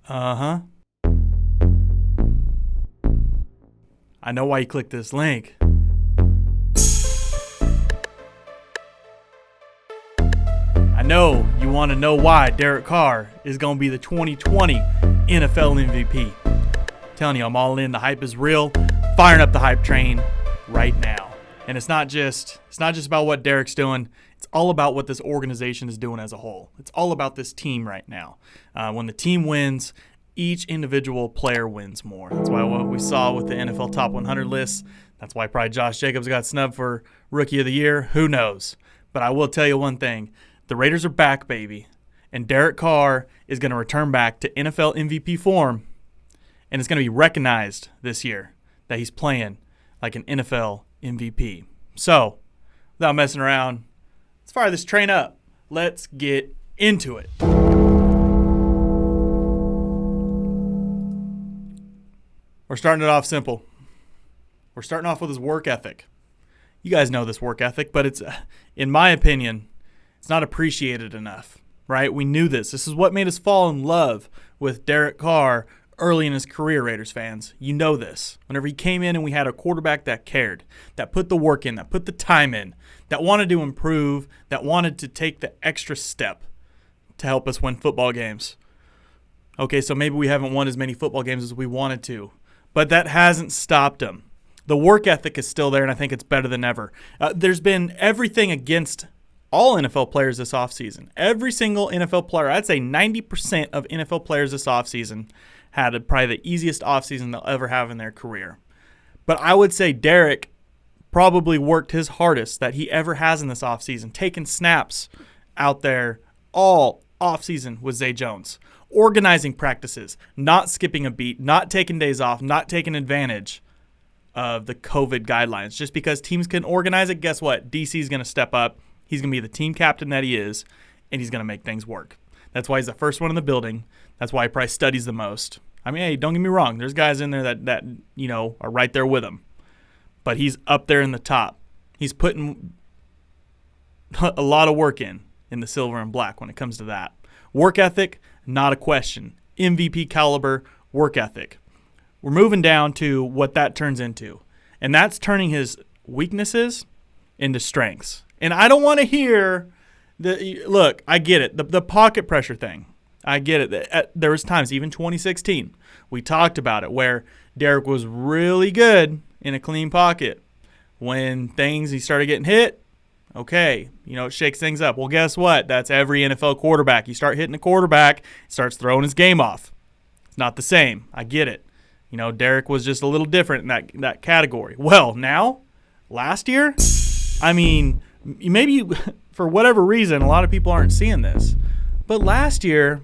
Uh-huh. I know why you clicked this link. I know you want to know why Derek Carr is going to be the 2020 NFL MVP. Telling you, I'm all in. The hype is real. Firing up the hype train right now. And it's not just about what Derek's doing. It's all about what this organization is doing as a whole. It's all about this team right now. When the team wins, each individual player wins more. That's why what we saw with the NFL Top 100 list, that's why probably Josh Jacobs got snubbed for Rookie of the Year. Who knows? But I will tell you one thing. The Raiders are back, baby. And Derek Carr is going to return back to NFL MVP form. And it's going to be recognized this year that he's playing like an NFL MVP. So, without messing around, let's fire this train up. Let's get into it. We're starting it off simple. We're starting off with his work ethic. You guys know this work ethic, but it's, in my opinion, it's not appreciated enough, right? We knew this. This is what made us fall in love with Derek Carr early in his career, Raiders fans. You know this. Whenever he came in and we had a quarterback that cared, that put the work in, that put the time in, that wanted to improve, that wanted to take the extra step to help us win football games. Okay, so maybe we haven't won as many football games as we wanted to, but that hasn't stopped him. The work ethic is still there, and I think it's better than ever. There's been everything against all NFL players this offseason. Every single NFL player, I'd say 90% of NFL players this offseason had probably the easiest offseason they'll ever have in their career. But I would say Derek probably worked his hardest that he ever has in this offseason, taking snaps out there all offseason with Zay Jones, organizing practices, not skipping a beat, not taking days off, not taking advantage of the COVID guidelines. Just because teams can organize it, guess what? DC is going to step up. He's going to be the team captain that he is, and he's going to make things work. That's why he's the first one in the building. That's why he probably studies the most. I mean, hey, don't get me wrong. There's guys in there that you know are right there with him. But he's up there in the top. He's putting a lot of work in the silver and black when it comes to that. Work ethic, not a question. MVP caliber work ethic. We're moving down to what that turns into. And that's turning his weaknesses into strengths. And I don't want to hear look, I get it. The pocket pressure thing. I get it. There was times, even 2016, we talked about it, where Derek was really good in a clean pocket. When he started getting hit, okay, it shakes things up. Well, guess what? That's every NFL quarterback. You start hitting the quarterback, he starts throwing his game off. It's not the same. I get it. Derek was just a little different in that category. Well, now, last year, I mean, maybe for whatever reason, a lot of people aren't seeing this, but last year,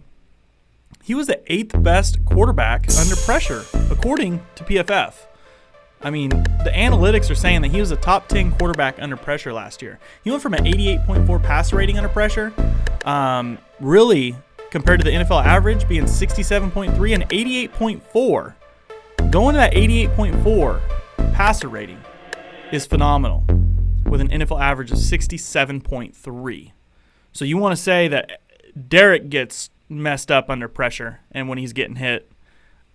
he was the 8th best quarterback under pressure, according to PFF. I mean, the analytics are saying that he was a top 10 quarterback under pressure last year. He went from an 88.4 passer rating under pressure, really, compared to the NFL average being 67.3 and 88.4. Going to that 88.4 passer rating is phenomenal with an NFL average of 67.3. So you want to say that Derek gets messed up under pressure and when he's getting hit.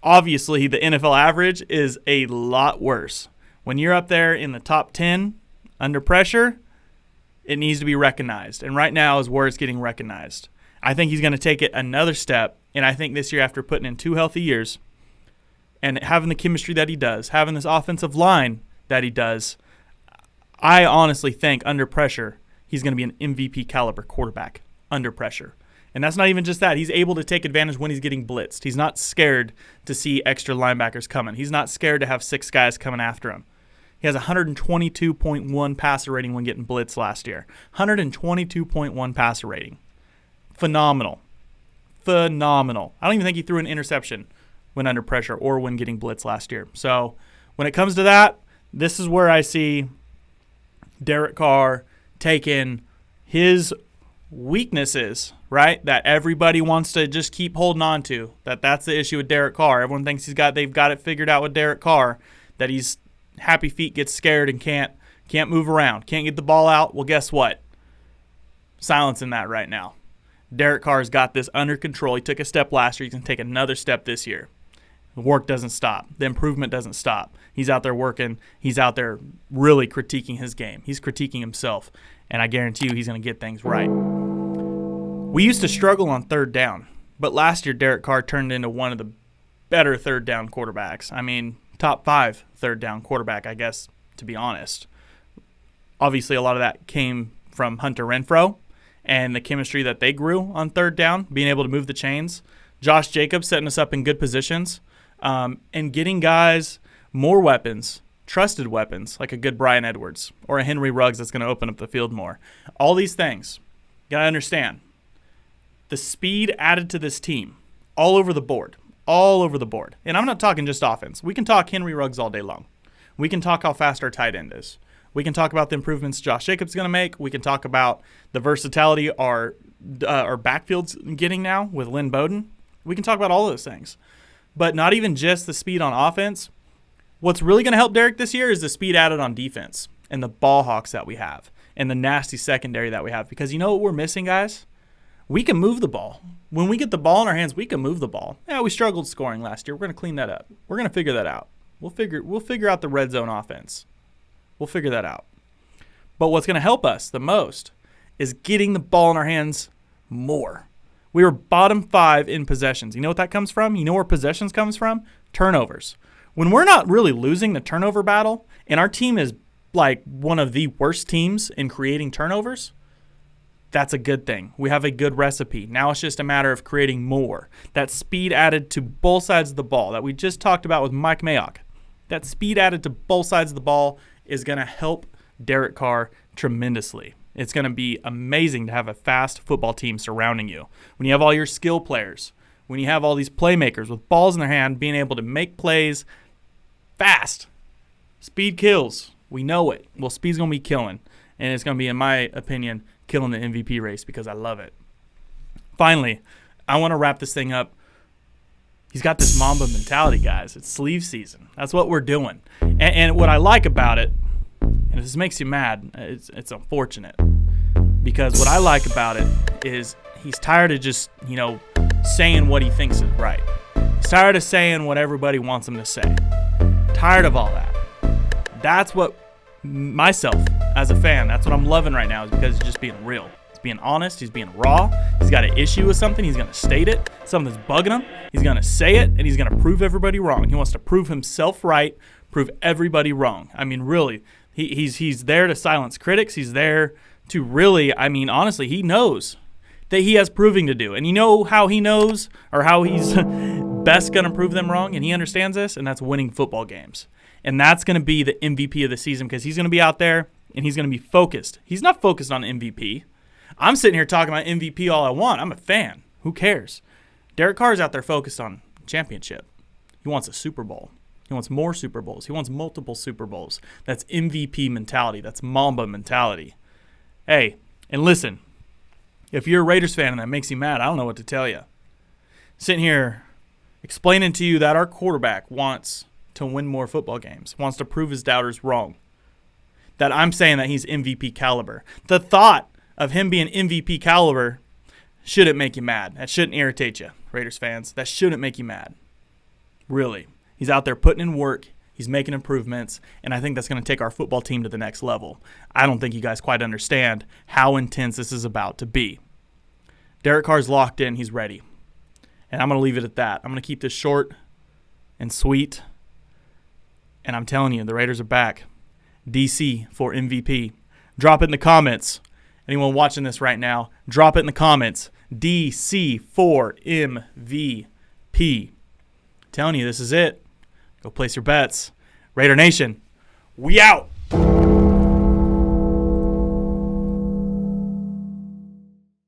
Obviously, the NFL average is a lot worse. When you're up there in the top 10 under pressure, it needs to be recognized. And right now is where it's getting recognized. I think he's going to take it another step. And I think this year, after putting in 2 healthy years and having the chemistry that he does, having this offensive line that he does, I honestly think under pressure, he's going to be an MVP caliber quarterback under pressure. And that's not even just that. He's able to take advantage when he's getting blitzed. He's not scared to see extra linebackers coming. He's not scared to have 6 guys coming after him. He has a 122.1 passer rating when getting blitzed last year. 122.1 passer rating. Phenomenal. Phenomenal. I don't even think he threw an interception when under pressure or when getting blitzed last year. So when it comes to that, this is where I see Derek Carr taking his weaknesses, right, that everybody wants to just keep holding on to. That's the issue with Derek Carr. Everyone thinks they've got it figured out with Derek Carr, that he's happy feet, gets scared, and can't move around, can't get the ball out. Well, guess what? Silence in that right now. Derek Carr's got this under control. He took a step last year. He's going to take another step this year. The work doesn't stop. The improvement doesn't stop. He's out there working. He's out there really critiquing his game. He's critiquing himself, and I guarantee you he's going to get things right. We used to struggle on third down, but last year Derek Carr turned into one of the better third down quarterbacks. I mean, top 5 third down quarterback, I guess, to be honest. Obviously, a lot of that came from Hunter Renfrow and the chemistry that they grew on third down, being able to move the chains. Josh Jacobs setting us up in good positions. And getting guys more weapons, trusted weapons, like a good Bryan Edwards or a Henry Ruggs that's going to open up the field more. All these things, you got to understand. The speed added to this team, all over the board. And I'm not talking just offense. We can talk Henry Ruggs all day long. We can talk how fast our tight end is. We can talk about the improvements Josh Jacobs is going to make. We can talk about the versatility our backfield's getting now with Lynn Bowden. We can talk about all those things. But not even just the speed on offense. What's really going to help Derek this year is the speed added on defense and the ball hawks that we have and the nasty secondary that we have. Because you know what we're missing, guys? We can move the ball. When we get the ball in our hands, we can move the ball. Yeah, we struggled scoring last year. We're going to clean that up. We're going to figure that out. We'll figure out the red zone offense. We'll figure that out. But what's going to help us the most is getting the ball in our hands more. We were bottom 5 in possessions. You know what that comes from? You know where possessions comes from? Turnovers. When we're not really losing the turnover battle, and our team is like one of the worst teams in creating turnovers, that's a good thing. We have a good recipe. Now it's just a matter of creating more. That speed added to both sides of the ball that we just talked about with Mike Mayock. That speed added to both sides of the ball is going to help Derek Carr tremendously. It's going to be amazing to have a fast football team surrounding you. When you have all your skill players, when you have all these playmakers with balls in their hand, being able to make plays fast. Speed kills. We know it. Well, speed's going to be killing. And it's going to be, in my opinion, killing the MVP race because I love it. Finally, I want to wrap this thing up. He's got this Mamba mentality, guys. It's sleeve season. That's what we're doing. And what I like about it, and if this makes you mad, it's unfortunate. Because what I like about it is he's tired of just, saying what he thinks is right. He's tired of saying what everybody wants him to say. Tired of all that. That's what myself, as a fan, that's what I'm loving right now is because he's just being real. He's being honest. He's being raw. He's got an issue with something. He's going to state it. Something's bugging him. He's going to say it, and he's going to prove everybody wrong. He wants to prove himself right, prove everybody wrong. I mean, really, he's there to silence critics. He's there to really, honestly, he knows that he has proving to do. And you know how he knows or how he's best going to prove them wrong, and he understands this, and that's winning football games. And that's going to be the MVP of the season because he's going to be out there, and he's going to be focused. He's not focused on MVP. I'm sitting here talking about MVP all I want. I'm a fan. Who cares? Derek Carr's out there focused on championship. He wants a Super Bowl. He wants more Super Bowls. He wants multiple Super Bowls. That's MVP mentality. That's Mamba mentality. Hey, and listen, if you're a Raiders fan and that makes you mad, I don't know what to tell you. Sitting here explaining to you that our quarterback wants to win more football games, wants to prove his doubters wrong, that I'm saying that he's MVP caliber. The thought of him being MVP caliber shouldn't make you mad. That shouldn't irritate you, Raiders fans. That shouldn't make you mad. Really. He's out there putting in work. He's making improvements, and I think that's going to take our football team to the next level. I don't think you guys quite understand how intense this is about to be. Derek Carr's locked in. He's ready. And I'm going to leave it at that. I'm going to keep this short and sweet. And I'm telling you, the Raiders are back. DC for MVP. Drop it in the comments. Anyone watching this right now, drop it in the comments. DC for MVP. I'm telling you, this is it. Go place your bets. Raider Nation, we out.